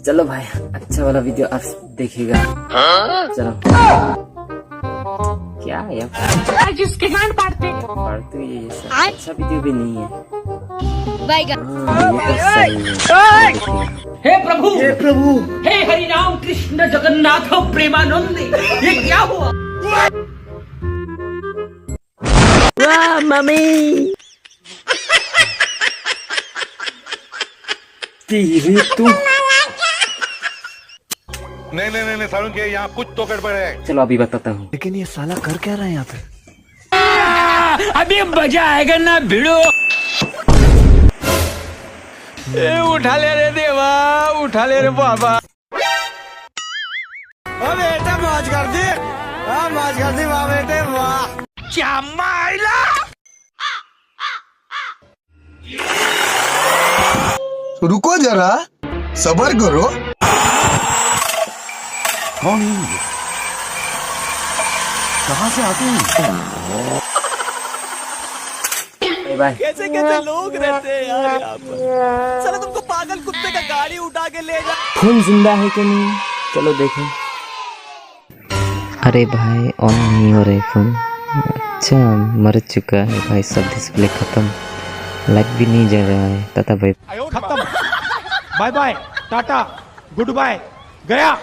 चलो भाई, अच्छा वाला वीडियो आप देखिएगा। चलो क्या है यार, जिसके कान पाड़ते फालतू ये सब अच्छा वीडियो भी नहीं है। भाई ये तो सही है। हे प्रभु, हे प्रभु, हे हरि राम कृष्ण जगन्नाथ प्रेमानंद, ये क्या हुआ? वाह मम्मी, तू नहीं सारुण के यहाँ कुछ तो गड़बड़ है। चलो अभी बताता हूँ। लेकिन ये साला कर क्या रहा है यहाँ पे? अभी मजा आएगा ना भिड़ो। उठा ले रे देवा, उठा ले रे बाबा। ओ बेटा मौज कर दी, मौज कर दी वाह बेटे वाह। क्या माइला? रुको जरा, सबर करो। कौन है ये? कहाँ से आते हैं? बाय। कैसे कैसे लोग रहते हैं यार यहाँ पर। साला तुमको पागल कुत्ते का गाड़ी उठा के ले जा। फोन जिंदा है कि नहीं, चलो देखें। अरे भाई ऑन नहीं हो रहा फोन। अच्छा मर चुका है भाई, सब डिस्प्ले खत्म, लाइट भी नहीं जल रहा है। टाटा भाई, खत्म, bye bye, tata, good bye, गया।